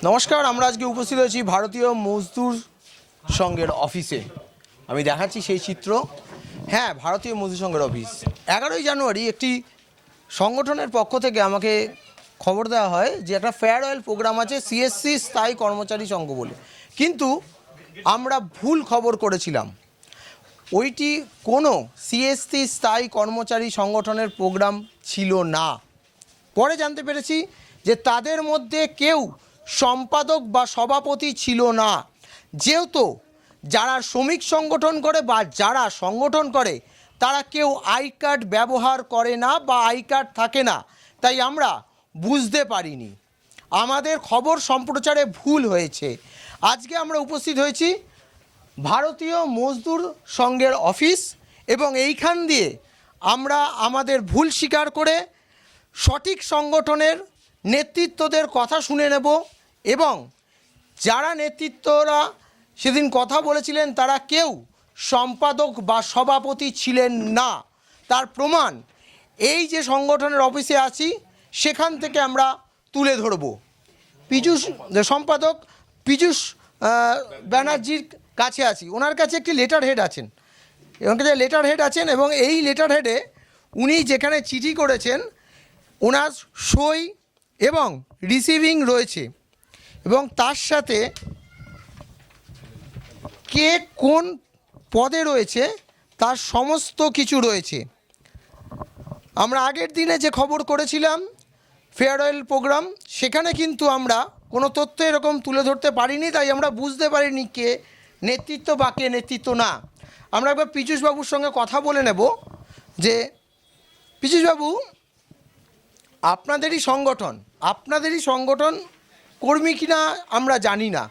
নমস্কার, আমরা আজকে উপস্থিত হয়েছি ভারতীয় মজদুর সংঘের অফিসে। আমি দেখাচ্ছি সেই চিত্র। হ্যাঁ, ভারতীয় মজদুর সংঘের অফিস। 11ই জানুয়ারি একটি সংগঠনের পক্ষ থেকে আমাকে খবর দেওয়া হয় যে একটা ফেয়ারওয়েল প্রোগ্রাম আছে সিএসসি স্থায়ী কর্মচারী সংঘ বলে, কিন্তু আমরা ভুল খবর করেছিলাম। ওইটি কোনো সিএসসি স্থায়ী কর্মচারী সংগঠনের প্রোগ্রাম ছিল না। পরে জানতে পেরেছি যে তাদের মধ্যে কেউ সম্পাদক বা সভাপতি ছিল না, যেহেতু যারা শ্রমিক সংগঠন করে বা যারা সংগঠন করে তারা কেউ আই কার্ড ব্যবহার করে না বা আই কার্ড থাকে না, তাই আমরা বুঝতে পারিনি। আমাদের খবর সম্প্রচারে ভুল হয়েছে। আজকে আমরা উপস্থিত হয়েছি ভারতীয় মজদুর সংঘের অফিস এবং এইখান দিয়ে আমরা আমাদের ভুল স্বীকার করে সঠিক সংগঠনের নেতৃত্বদের কথা শুনে নেব এবং যারা নেতৃত্বরা সেদিন কথা বলেছিলেন তারা কেউ সম্পাদক বা সভাপতি ছিলেন না। তার প্রমাণ এই যে সংগঠনের অফিসে আছি সেখান থেকে আমরা তুলে ধরব। সম্পাদক পীযূষ ব্যানার্জির কাছে আছি। ওনার কাছে একটি লেটার হেড আছেন এবং এই লেটার হেডে উনি যেখানে চিঠি করেছেন ওনার সই এবং রিসিভিং রয়েছে এবং তার সাথে কে কোন পদে রয়েছে তার সমস্ত কিছু রয়েছে। আমরা আগের দিনে যে খবর করেছিলাম ফেয়ারওয়েল প্রোগ্রাম, সেখানে কিন্তু আমরা কোনো তথ্য এরকম তুলে ধরতে পারিনি, তাই আমরা বুঝতে পারিনি কে নেতৃত্ব বা কে নেতৃত্ব না। আমরা একবার পীযূষবাবুর সঙ্গে কথা বলে নেব যে পীযূষবাবু, আপনাদেরই সংগঠন কর্মী কিনা আমরা জানি না,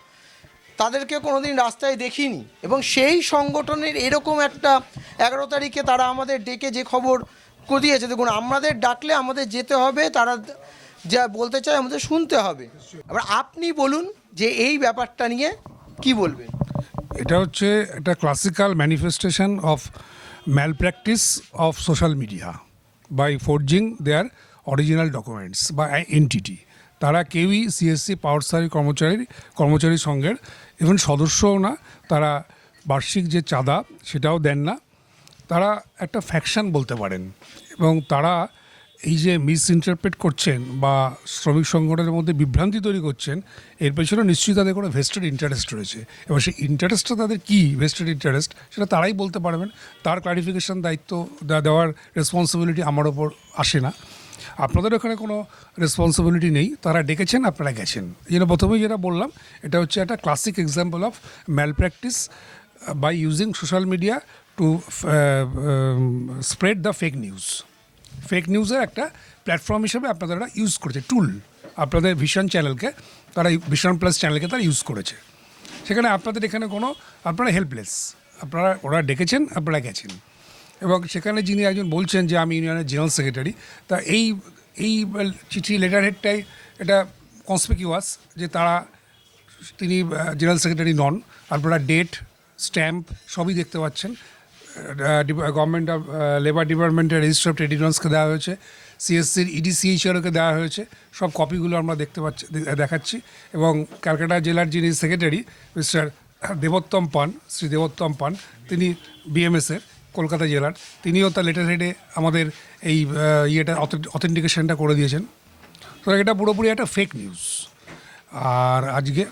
তাদেরকে কোনোদিন রাস্তায় দেখিনি, এবং সেই সংগঠনের এরকম একটা 11 তারিখে তারা আমাদের ডেকে যে খবর দিয়েছে, দেখুন আমাদের ডাকলে আমাদের যেতে হবে, তারা যা বলতে চায় আমাদের শুনতে হবে। এবার আপনি বলুন যে এই ব্যাপারটা নিয়ে কি বলবেন। এটা হচ্ছে একটা classical manifestation of malpractice of social media by forging their original documents বা এনটিটি। তারা কেউই সিএসসি পাওয়ারসারি কর্মচারী সংঘের ইভেন সদস্যও না, তারা বার্ষিক যে চাঁদা সেটাও দেন না। তারা একটা ফ্যাকশন বলতে পারেন, এবং তারা এই যে মিস ইন্টারপ্রেট করছেন বা শ্রমিক সংগঠনের মধ্যে বিভ্রান্তি তৈরি করছেন, এর পেছনে নিশ্চয়ই তাদের কোনো ভেস্টেড ইন্টারেস্ট রয়েছে, এবং সেই ইন্টারেস্টটা তাদের কী ভেস্টেড ইন্টারেস্ট সেটা তারাই বলতে পারবেন। তার ক্লারিফিকেশন দায়িত্ব দেওয়ার রেসপন্সিবিলিটি আমার ওপর আসে না। আপনাদের ওখানে কোনো রেসপন্সিবিলিটি নেই, তারা ডেকেছেন, আপনারা গেছেন। এই জন্য প্রথমেই যেটা বললাম, এটা হচ্ছে একটা classic example of malpractice by using social media to spread the fake নিউজের একটা প্ল্যাটফর্ম হিসেবে আপনাদের ওরা ইউজ করেছে, টুল। আপনাদের ভিশন চ্যানেলকে তারা, ভিশন প্লাস চ্যানেলকে তারা ইউজ করেছে। সেখানে আপনাদের এখানে আপনারা হেল্পলেস, ওরা ডেকেছেন, আপনারা গেছেন। এবং সেখানে যিনি একজন বলছেন যে আমি ইউনিয়নের জেনারেল সেক্রেটারি, তা এই চিঠি লেটার হেডটাই এটা কনসপিকিউয়াস যে তিনি জেনারেল সেক্রেটারি নন। আপনারা ডেট, স্ট্যাম্প সবই দেখতে পাচ্ছেন। গভর্নমেন্ট অফ লেবার ডিপার্টমেন্টের রেজিস্টার অফ ট্রেড ইউনিয়ন্সকে দেওয়া হয়েছে, সিএসসির ইডিসিএইচআরওকে দেওয়া হয়েছে, সব কপিগুলো আমরা দেখাচ্ছি। এবং ক্যালকাটা জেলার যিনি সেক্রেটারি মিস্টার শ্রী দেবোত্তম পান, তিনি বিএমএসের কলকাতা জেলার, তিনিও তার লেটার হেডে আমাদের এই অথেন্টিকেশনটা করে দিয়েছেন। তো এটা পুরোপুরি একটা ফেক নিউজ। আর আজকে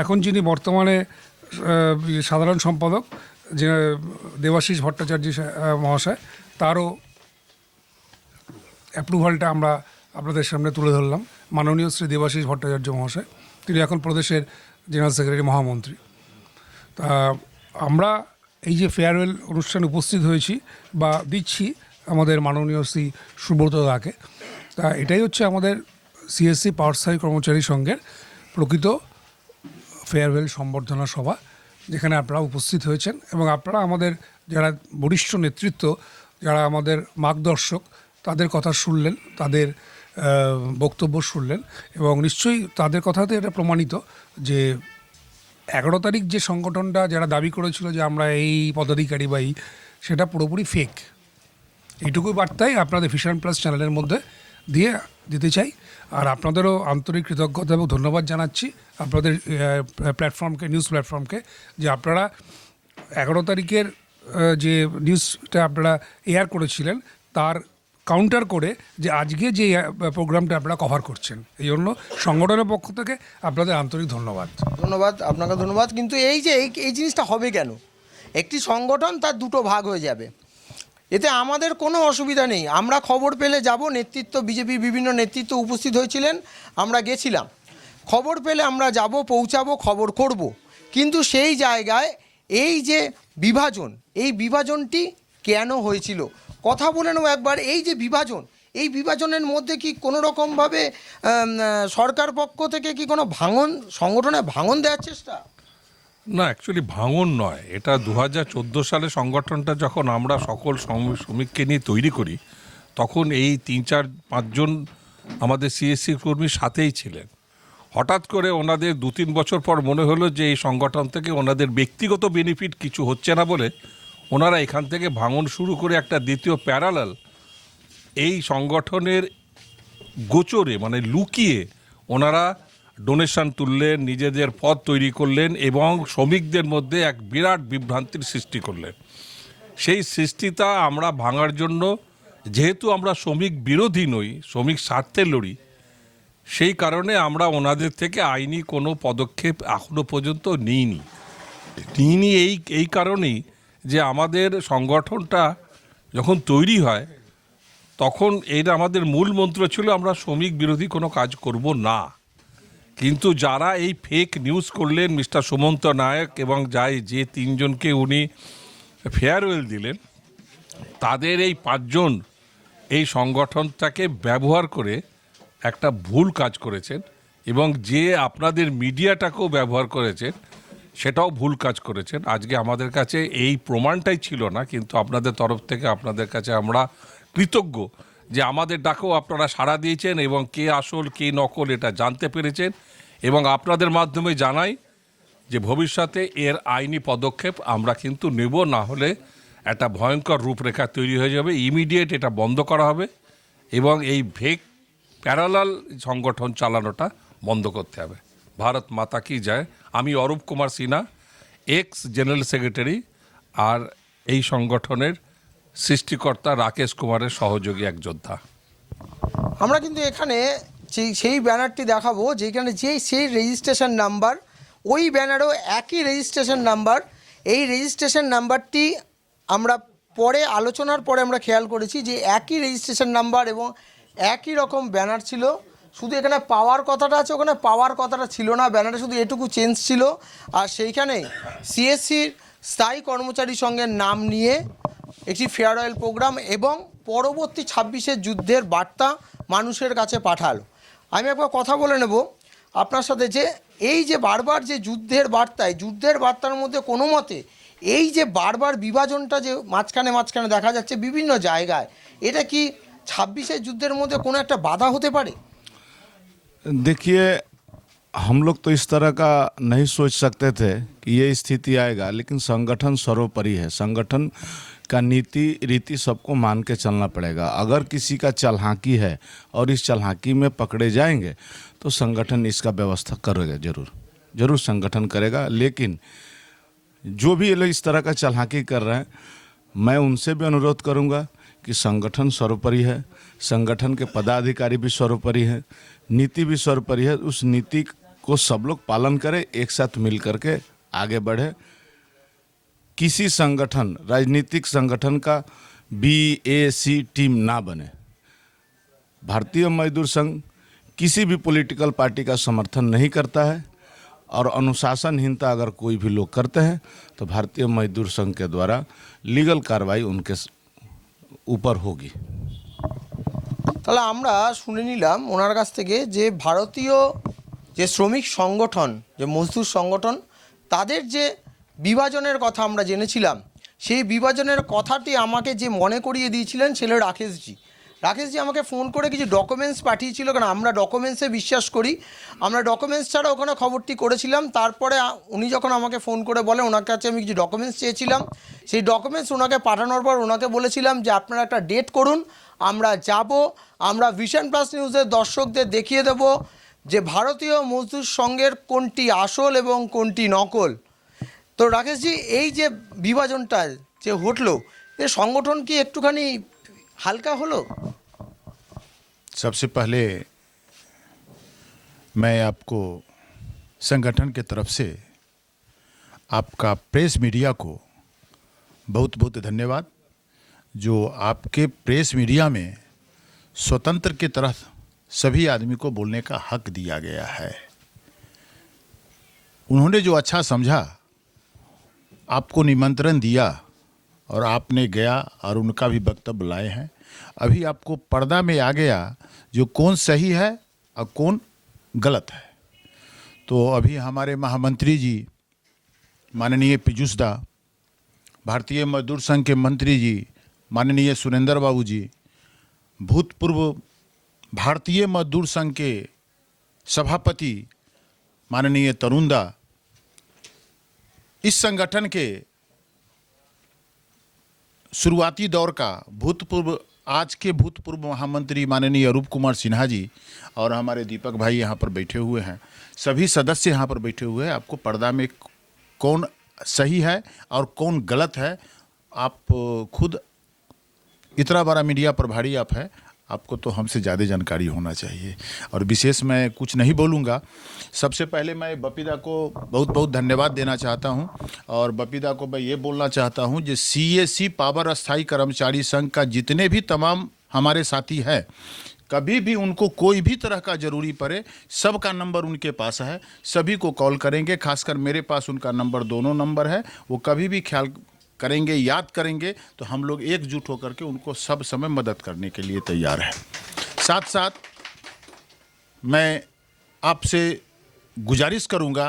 এখন যিনি বর্তমানে সাধারণ সম্পাদক যে দেবাশিস ভট্টাচার্য মহাশয়, তারও অ্যাপ্রুভালটা আমরা আপনাদের সামনে তুলে ধরলাম। মাননীয় শ্রী দেবাশিস ভট্টাচার্য মহাশয়, তিনি এখন প্রদেশের জেনারেল সেক্রেটারি, মহামন্ত্রী। তা আমরা এই যে ফেয়ারওয়েল অনুষ্ঠানে উপস্থিত হয়েছি বা দিচ্ছি আমাদের মাননীয় শ্রী সুব্রত দাকে, তা এটাই হচ্ছে আমাদের সিএসসি পাওয়ারসারি কর্মচারী সংঘের প্রকৃত ফেয়ারওয়েল সম্বর্ধনা সভা, যেখানে আপনারা উপস্থিত হয়েছেন এবং আপনারা আমাদের যারা বরিষ্ঠ নেতৃত্ব, যারা আমাদের মার্গদর্শক, তাদের কথা শুনলেন, তাদের বক্তব্য শুনলেন, এবং নিশ্চয়ই তাদের কথাতে এটা প্রমাণিত যে 11 তারিখ যে সংগঠনটা যারা দাবি করেছিল যে আমরা এই পদাধিকারী বা সেটা পুরোপুরি ফেক। এইটুকুই বার্তাই আপনাদের ভিশন প্লাস চ্যানেলের মধ্যে দিতে চাই। আর আপনাদেরও আন্তরিক কৃতজ্ঞতা এবং ধন্যবাদ জানাচ্ছি আপনাদের প্ল্যাটফর্মকে, নিউজ প্ল্যাটফর্মকে, যে আপনারা 11 তারিখের যে নিউজটা আপনারা এয়ার করেছিলেন তার কাউন্টার করে যে আজকে যে প্রোগ্রামটা আপনারা কভার করছেন, এই জন্য সংগঠনের পক্ষ থেকে আপনাদের আন্তরিক ধন্যবাদ। ধন্যবাদ, আপনাকে ধন্যবাদ। কিন্তু এই যে এই জিনিসটা হবে কেন? একটি সংগঠন তার দুটো ভাগ হয়ে যাবে, এতে আমাদের কোনো অসুবিধা নেই। আমরা খবর পেলে যাব, নেতৃত্ব বিজেপির বিভিন্ন নেতৃত্ব উপস্থিত হয়েছিলেন, আমরা গেছিলাম, খবর পেলে আমরা যাব, পৌঁছাবো, খবর করব। কিন্তু সেই জায়গায় এই যে বিভাজন, এই বিভাজনটি কেন হয়েছিল কথা বলে নেব একবার। এই যে বিভাজন, এই বিভাজনের মধ্যে কি কোনো রকমভাবে সরকার পক্ষ থেকে কি কোনো ভাঙন, সংগঠনে ভাঙন দেওয়ার চেষ্টা? না, অ্যাকচুয়ালি ভাঙন নয়, এটা 2014 সালে সংগঠনটা যখন আমরা সকল শ্রমিককে নিয়ে তৈরি করি, তখন এই 3-4-5 জন আমাদের সিএসসি কর্মীর সাথেই ছিলেন। হঠাৎ করে ওনাদের 2-3 বছর পর মনে হলো যে এই সংগঠন থেকে ওনাদের ব্যক্তিগত বেনিফিট কিছু হচ্ছে না বলে ওনারা এখান থেকে ভাঙন শুরু করে একটা দ্বিতীয় প্যারালাল এই সংগঠনের গোচরে, মানে লুকিয়ে ওনারা ডোনেশন তুললেন, নিজেদের পদ তৈরি করলেন এবং শ্রমিকদের মধ্যে এক বিরাট বিভ্রান্তির সৃষ্টি করলেন। সেই সৃষ্টিটা আমরা ভাঙার জন্য, যেহেতু আমরা শ্রমিক বিরোধী নই, শ্রমিক স্বার্থে লড়ি, সেই কারণে আমরা ওনাদের থেকে আইনি কোনো পদক্ষেপ এখনো পর্যন্ত নিইনি। এই কারণেই যে আমাদের সংগঠনটা যখন তৈরি হয় তখন এটা আমাদের মূল মন্ত্র ছিল আমরা শ্রমিক বিরোধী কোনো কাজ করব না। কিন্তু যারা এই ফেক নিউজ করলেন, মিস্টার সুমন্ত নায়ক এবং যে 3 জনকে উনি ফেয়ারওয়েল দিলেন, তাদের এই 5 জন এই সংগঠনটাকে ব্যবহার করে একটা ভুল কাজ করেছেন এবং যে আপনাদের মিডিয়াটাকেও ব্যবহার করেছেন সেটাও ভুল কাজ করেছেন। আজকে আমাদের কাছে এই প্রমাণটাই ছিল না, কিন্তু আপনাদের তরফ থেকে আপনাদের কাছে আমরা কৃতজ্ঞ যে আমাদের ডাকেও আপনারা সাড়া দিয়েছেন এবং কে আসল কে নকল এটা জানতে পেরেছেন। এবং আপনাদের মাধ্যমে জানাই যে ভবিষ্যতে এর আইনি পদক্ষেপ আমরা কিন্তু নেব, না হলে একটা ভয়ঙ্কর রূপরেখা তৈরি হয়ে যাবে। ইমিডিয়েট এটা বন্ধ করা হবে এবং এই ফেক প্যারালাল সংগঠন চালানোটা বন্ধ করতে হবে। ভারত মাতা কি যায়। আমি Arup Kumar Sinha, ex general secretary, আর এই সংগঠনের সৃষ্টিকর্তা রাকেশ কুমারের সহযোগী এক যোদ্ধা। আমরা কিন্তু এখানে সেই ব্যানারটি দেখাবো যেখানে সেই রেজিস্ট্রেশন নাম্বার, ওই ব্যানারও একই রেজিস্ট্রেশন নাম্বার। এই রেজিস্ট্রেশন নাম্বারটি আমরা পরে আলোচনার পরে আমরা খেয়াল করেছি যে একই রেজিস্ট্রেশন নাম্বার এবং একই রকম ব্যানার ছিল, শুধু এখানে পাওয়ার কথাটা আছে, ওখানে পাওয়ার কথাটা ছিল না, ব্যানারে শুধু এটুকু চেঞ্জ ছিল। আর সেইখানে সিএসসির স্থায়ী কর্মচারীর সঙ্গে নাম নিয়ে একটি ফেয়ারওয়েল প্রোগ্রাম এবং পরবর্তী 26-এর যুদ্ধের বার্তা মানুষের কাছে পাঠালো। আমি একবার কথা বলে নেব আপনার সাথে যে এই যে বারবার যে যুদ্ধের বার্তার মধ্যে কোনো মতে এই যে বারবার বিভাজনটা যে মাঝখানে দেখা যাচ্ছে বিভিন্ন জায়গায়, এটা কি 26-এর যুদ্ধের মধ্যে কোনো একটা বাধা হতে পারে? देखिए, हम लोग तो इस तरह का नहीं सोच सकते थे कि ये स्थिति आएगा, लेकिन संगठन सर्वोपरि है। संगठन का नीति रीति सबको मान के चलना पड़ेगा। अगर किसी का चालाकी है और इस चालाकी में पकड़े जाएंगे तो संगठन इसका व्यवस्था करेगा, जरूर संगठन करेगा। लेकिन जो भी ये लोग इस तरह का चालाकी कर रहे हैं, मैं उनसे भी अनुरोध करूंगा कि संगठन सर्वोपरि है, संगठन के पदाधिकारी भी सर्वोपरि है, नीति भी सर्वोपरि है। उस नीति को सब लोग पालन करें, एक साथ मिल करके आगे बढ़े। किसी संगठन, राजनीतिक संगठन का BAC टीम ना बने। भारतीय मजदूर संघ किसी भी पॉलिटिकल पार्टी का समर्थन नहीं करता है और अनुशासनहीनता अगर कोई भी लोग करते हैं तो भारतीय मजदूर संघ के द्वारा लीगल कार्रवाई उनके ऊपर होगी। তাহলে আমরা শুনে নিলাম ওনার কাছ থেকে যে ভারতীয় যে শ্রমিক সংগঠন, যে মজদুর সংগঠন, তাদের যে বিভাজনের কথা আমরা জেনেছিলাম, সেই বিভাজনের কথাটি আমাকে যে মনে করিয়ে দিয়েছিলেন ছিল রাকেশজি। রাকেশজি আমাকে ফোন করে কিছু ডকুমেন্টস পাঠিয়েছিল, কারণ আমরা ডকুমেন্টসে বিশ্বাস করি। আমরা ডকুমেন্টস ছাড়া ওখানে খবরটি করেছিলাম। তারপরে উনি যখন আমাকে ফোন করে বলে, ওনার কাছে আমি কিছু ডকুমেন্টস চেয়েছিলাম। সেই ডকুমেন্টস ওনাকে পাঠানোর পর ওনাকে বলেছিলাম যে আপনারা একটা ডেট করুন, আমরা যাব, আমরা ভিশন প্লাস নিউজের দর্শকদের দেখিয়ে দেব যে ভারতীয় মজদুর সংঘের কোনটি আসল এবং কোনটি নকল। তো রাকেশজি, এই যে বিভাজনটা যে ঘটলো, এ সংগঠন কি একটুখানি হালকা হলো? सबसे पहले मैं आपको संगठन के तरफ से आपका प्रेस मीडिया को बहुत बहुत धन्यवाद, जो आपके प्रेस मीडिया में स्वतंत्र की तरह सभी आदमी को बोलने का हक दिया गया है। उन्होंने जो अच्छा समझा, आपको निमंत्रण दिया और आपने गया और उनका भी वक्तव्य लाए हैं। अभी आपको पर्दा में आ गया जो कौन सही है और कौन गलत है। तो अभी हमारे महामंत्री जी माननीय पीयूष दा, भारतीय मजदूर संघ के मंत्री जी माननीय सुरेंद्र बाबू जी, भूतपूर्व भारतीय मजदूर संघ के सभापति माननीय तरुण दा, इस संगठन के शुरुआती दौर का आज के भूतपूर्व महामंत्री माननीय अरूप कुमार सिन्हा जी और हमारे दीपक भाई यहाँ पर बैठे हुए हैं, सभी सदस्य यहाँ पर बैठे हुए हैं। आपको पर्दा में कौन सही है और कौन गलत है, आप खुद इतना बड़ा मीडिया प्रभारी आप है, आपको तो हमसे ज़्यादा जानकारी होना चाहिए। और विशेष मैं कुछ नहीं बोलूँगा। सबसे पहले मैं बपीदा को बहुत बहुत धन्यवाद देना चाहता हूँ, और बपीदा को मैं ये बोलना चाहता हूँ जो CSC पावर अस्थाई कर्मचारी संघ का जितने भी तमाम हमारे साथी हैं, कभी भी उनको कोई भी तरह का ज़रूरी पड़े, सबका नंबर उनके पास है, सभी को कॉल करेंगे। खासकर मेरे पास उनका नंबर, दोनों नंबर है। वो कभी भी ख्याल करेंगे, याद करेंगे तो हम लोग एकजुट होकर के उनको सब समय मदद करने के लिए तैयार हैं। साथ साथ मैं आपसे गुजारिश करूंगा,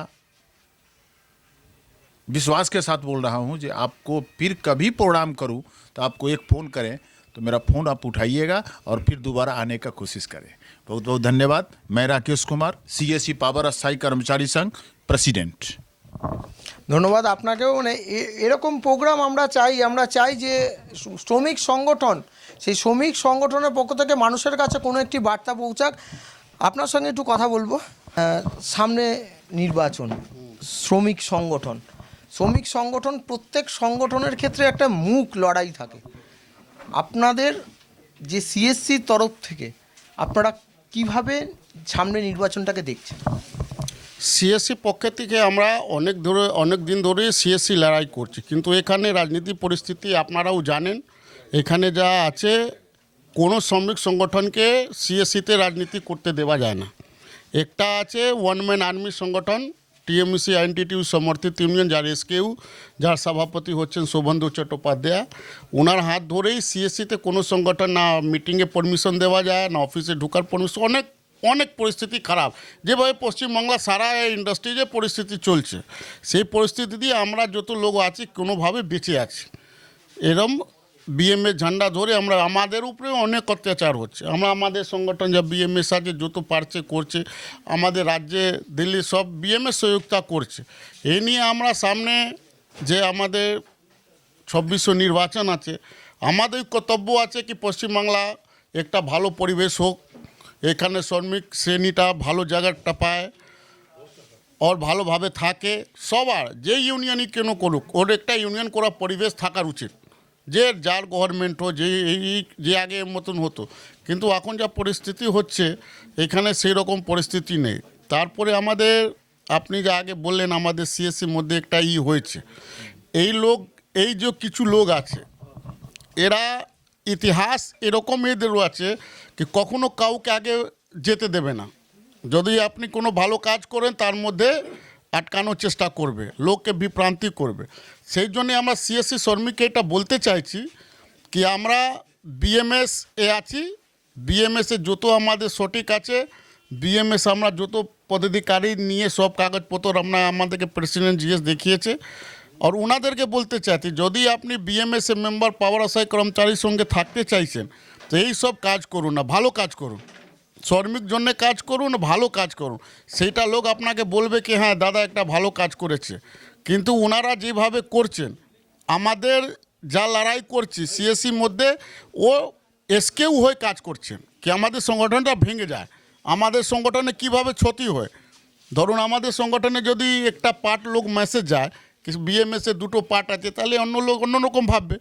विश्वास के साथ बोल रहा हूं, कि आपको फिर कभी प्रोग्राम करूं तो आपको एक फ़ोन करें तो मेरा फ़ोन आप उठाइएगा और फिर दोबारा आने का कोशिश करें। बहुत बहुत धन्यवाद। मैं राकेश कुमार, CSC पावर अस्थाई कर्मचारी संघ प्रेसिडेंट। ধন্যবাদ আপনাকেও। মানে এরকম প্রোগ্রাম আমরা চাই যে শ্রমিক সংগঠন, সেই শ্রমিক সংগঠনের পক্ষ থেকে মানুষের কাছে কোনো একটি বার্তা পৌঁছাক। আপনার সঙ্গে একটু কথা বলবো। সামনে নির্বাচন, শ্রমিক সংগঠন প্রত্যেক সংগঠনের ক্ষেত্রে একটা মুখ লড়াই থাকে। আপনাদের যে CSCর তরফ থেকে আপনারা কিভাবে সামনে নির্বাচনটাকে দেখছেন? সিএসসি পক্ষে থেকে আমরা অনেক দিন ধরে সিএসসি লড়াই করছি, কিন্তু এখানে রাজনীতি পরিস্থিতি আপনারাও জানেন। এখানে যা আছে, কোনো শ্রমিক সংগঠনকে সিএসসিতে রাজনীতি করতে দেওয়া যায় না। একটা আছে ওয়ান ম্যান আর্মি সংগঠন, TMC আইএনটিটিউ সমর্থিত ইউনিয়ন, যার SKU, যার সভাপতি হচ্ছেন শোভেন্দু চট্টোপাধ্যায়। ওনার হাত ধরেই সিএসসিতে কোনো সংগঠন না মিটিংয়ে পারমিশন দেওয়া যায়, না অফিসে ঢোকার পারমিশন। অনেক পরিস্থিতি খারাপ, যেভাবে পশ্চিমবাংলা সারা ইন্ডাস্ট্রি যে পরিস্থিতি চলছে, সেই পরিস্থিতি দিয়ে আমরা যত লোক আছি কোনোভাবে বেঁচে আছি। এরম BMS ঝান্ডা ধরে আমরা, আমাদের উপরে অনেক অত্যাচার হচ্ছে। আমাদের সংগঠন যা BMS আছে যত পারছে করছে, আমাদের রাজ্যে দিল্লি সব BMS সহযোগিতা করছে। এই নিয়ে আমরা সামনে যে আমাদের 2600 নির্বাচন আছে, আমাদের কর্তব্য আছে কি পশ্চিমবাংলা একটা ভালো পরিবেশ হোক, এখানে শ্রমিক শ্রেণীটা ভালো জায়গাটা পায় আর ভালোভাবে থাকে। সবার যে ইউনিয়নই কেন করুক, ওর একটা ইউনিয়ন করা পরিবেশ থাকার উচিত, যে যার গভর্নমেন্ট হোক, যে আগে মতন হতো। কিন্তু এখন যা পরিস্থিতি হচ্ছে, এখানে সেই রকম পরিস্থিতি নেই। তারপরে আমাদের, আপনি যা আগে বললেন, আমাদের CSCর মধ্যে একটা হয়েছে। এই যে কিছু লোক আছে, এরা ইতিহাস এরকম এদেরও আছে কি কখনো কাউকে আগে যেতে দেবে না। যদি আপনি কোনো ভালো কাজ করেন, তার মধ্যে আটকানোর চেষ্টা করবে, লোককে বিভ্রান্তি করবে। সেই জন্যে আমরা CSC শ্রমিককে এটা বলতে চাইছি কি আমরা BMS এ আছি, BMS-এ যত আমাদের সঠিক আছে, BMS আমরা যত পদাধিকারী নিয়ে সব কাগজপত্র আমাদেরকে প্রেসিডেন্ট GS দেখিয়েছে। আর ওনাদেরকে বলতে চাইছি, যদি আপনি BMS-এ মেম্বার পাওয়ার আশাই কর্মচারীর সঙ্গে থাকতে চাইছেন, তো এই সব কাজ করুন না, ভালো কাজ করুন, শ্রমিক জন্য কাজ করুন, ভালো কাজ করুন। সেইটা লোক আপনাকে বলবে কি হ্যাঁ দাদা একটা ভালো কাজ করেছে। কিন্তু ওনারা যেভাবে করছেন, আমাদের যা লড়াই করছি সিএসসির মধ্যে, ও এসকেউ হয়ে কাজ করছেন কি আমাদের সংগঠনটা ভেঙে যায়। আমাদের সংগঠনে কিভাবে ক্ষতি হয়, ধরুন আমাদের সংগঠনে যদি একটা পার্ট লোক মেসেজ যায় কি বিএমএসে দুটো পার্ট আছে, তাহলে অন্য লোক অন্যরকম ভাববে।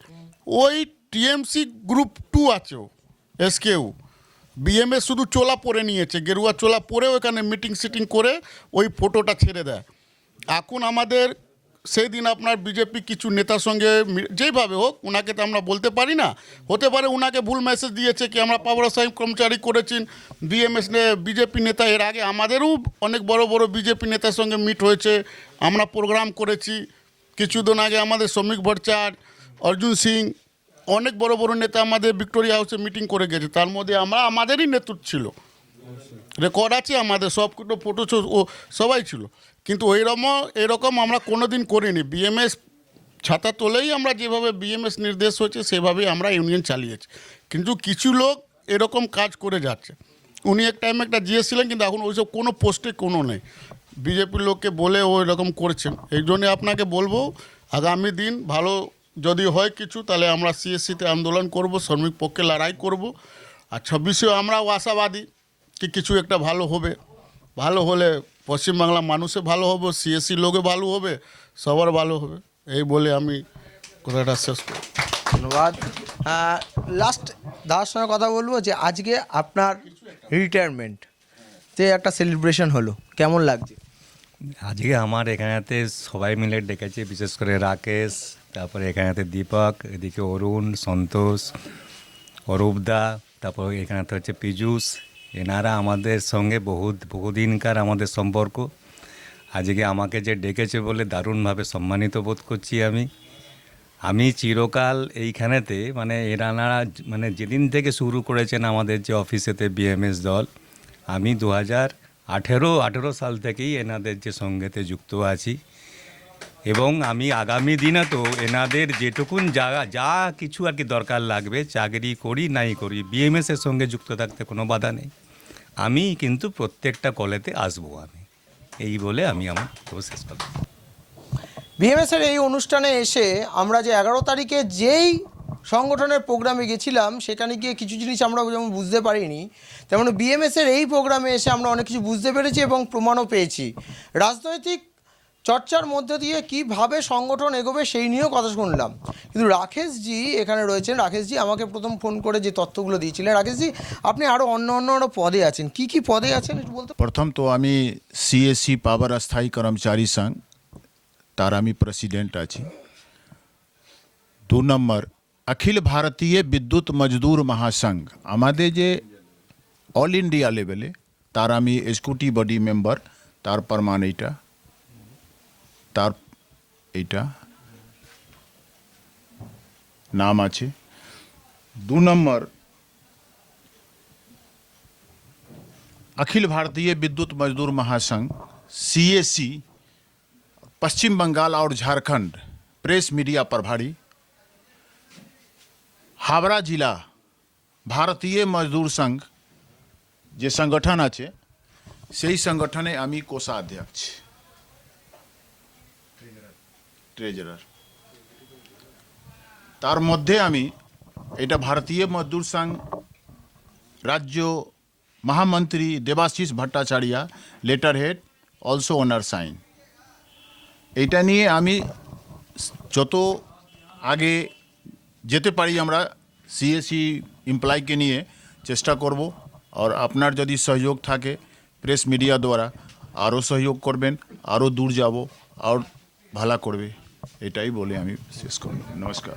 ওই টিএমসি গ্রুপ 2 আছে, ও এসকেউ বিএমএস শুধু চোলা পরে নিয়েছে, গেরুয়া চোলা পরেও এখানে মিটিং সিটিং করে ওই ফটোটা ছেড়ে দেয়। এখন আমাদের সেই দিন আপনার বিজেপি কিছু নেতার সঙ্গে যেইভাবে হোক, ওনাকে তো আমরা বলতে পারি না, হতে পারে ওনাকে ভুল মেসেজ দিয়েছে কি আমরা পাওয়ার সাহেব কর্মচারী করেছেন বিএমএস বিজেপি নেতা। এর আগে আমাদেরও অনেক বড় বড় বিজেপি নেতার সঙ্গে মিট হয়েছে, আমরা প্রোগ্রাম করেছি। কিছুদিন আগে আমাদের শ্রমিক ভট্টাচার্য, অর্জুন সিং, অনেক বড় বড় নেতা আমাদের ভিক্টোরিয়া হাউসে মিটিং করে গেছে। তার মধ্যে আমাদেরই নেতৃত্ব ছিল, রেকর্ড আছে আমাদের, সব কিছু ফটো ও সবাই ছিল। কিন্তু এরকম আমরা কোনো দিন করিনি। বিএমএস ছাতা তোলেই আমরা যেভাবে বিএমএস নির্দেশ হয়েছে সেভাবেই আমরা ইউনিয়ন চালিয়েছি। কিন্তু কিছু লোক এরকম কাজ করে যাচ্ছে। উনি এক টাইমে একটা জিএস ছিলেন, কিন্তু এখন ওইসব কোনো পোস্টে কোনো নেই। বিজেপির লোককে বলে ও এরকম করছেন। এই জন্যে আপনাকে বলবো আগামী দিন ভালো যদি হয় কিছু, তাহলে আমরা সিএসসিতে আন্দোলন করব, শ্রমিক পক্ষে লড়াই করব। আর 26-এও আমরাও আশাবাদী কি কিছু একটা ভালো হবে। ভালো হলে পশ্চিমবাংলার মানুষে ভালো হবে, সিএসসি লোকে ভালো হবে, সবার ভালো হবে। এই বলে আমি কথাটা শেষ করি। ধন্যবাদ। লাস্ট দাদার সঙ্গে কথা বলবো যে আজকে আপনার রিটায়ারমেন্টতে একটা সেলিব্রেশন হলো, কেমন লাগছে? আজকে আমার এখানেতে সবাই মিলে ডেকেছে, বিশেষ করে রাকেশ, তারপরে এখানেতে দীপক, এদিকে অরুণ, সন্তোষ, অরূপদা, তারপর এখানেতে হচ্ছে পীযূষ। এনারা আমাদের সঙ্গে বহুদিনকার আমাদের সম্পর্ক। আজকে আমাকে যে ডেকেছে বলে দারুণভাবে সম্মানিত বোধ করছি আমি চিরকাল এইখানেতে মানে এনারা মানে যেদিন থেকে শুরু করেছেন আমাদের যে অফিসেতে বিএমএস দল, আমি 2018 সাল থেকেই এনাদের যে সঙ্গেতে যুক্ত আছি। এবং আমি আগামী দিনে তো এনাদের যেটুকুন যা কিছু আর কি দরকার লাগবে, চাকরি করি নাই করি, বিএমএসের সঙ্গে যুক্ত থাকতে কোনো বাধা নেই। আমি কিন্তু প্রত্যেকটা কলেতে আসবো আমি, এই বলে আমি আমার শেষ করব। বিএমএসের এই অনুষ্ঠানে এসে আমরা যে 11 তারিখে যেই সংগঠনের প্রোগ্রামে গেছিলাম, সেখানে গিয়ে কিছু জিনিস আমরা যেমন বুঝতে পারিনি, তেমন বিএমএসের এই প্রোগ্রামে এসে আমরা অনেক কিছু বুঝতে পেরেছি এবং প্রমাণও পেয়েছি। রাজনৈতিক চর্চার মধ্যে দিয়ে কিভাবে সংগঠন এগোবে সেই নিয়েও কথা শুনলাম। কিন্তু রাকেশজি এখানে রয়েছেন। রাকেশজি আমাকে প্রথম ফোন করে যে তথ্যগুলো দিয়েছিলেন। রাকেশজি, আপনি আরও অন্য পদে আছেন, কি পদে আছেন একটু বলতে? प्रथम तो आमी सीएससी पावर अस्थायी कर्मचारी संघ तार आमी प्रेसिडेंट आछि। 2 नम्बर अखिल भारतीय विद्युत मजदूर महासंघ आमादे जे ऑल इंडिया लेवले तार आमी एक्सिक्यूटिव बॉडी मेम्बर तार प्रमाण এইটা নাম আছে। 2 নম্বর अखिल भारतीय विद्युत मजदूर महासंघ सीएससी पश्चिम बंगाल और झारखंड प्रेस मीडिया प्रभारी। हावड़ा जिला भारतीय मजदूर संघ जे संगठन আছে সেই সংগঠনে আমি কোষাধ্যক্ষ, ট্রেজারার। তার মধ্যে আমি এটা ভারতীয় মজদুর সংঘ রাজ্য महामंत्री Debashish Bhattacharya letter head also owner sign. এটা নিয়ে আমি যত আগে যেতে পারি আমরা সিএসসি এমপ্লয়কে নিয়ে চেষ্টা করব। আর আপনার যদি সহযোগ থাকে প্রেস মিডিয়া দ্বারা আরও সহযোগ করবেন, আরও দূর যাব আর ভালো করবে, এটাই বলে আমি শেষ করব। নমস্কার।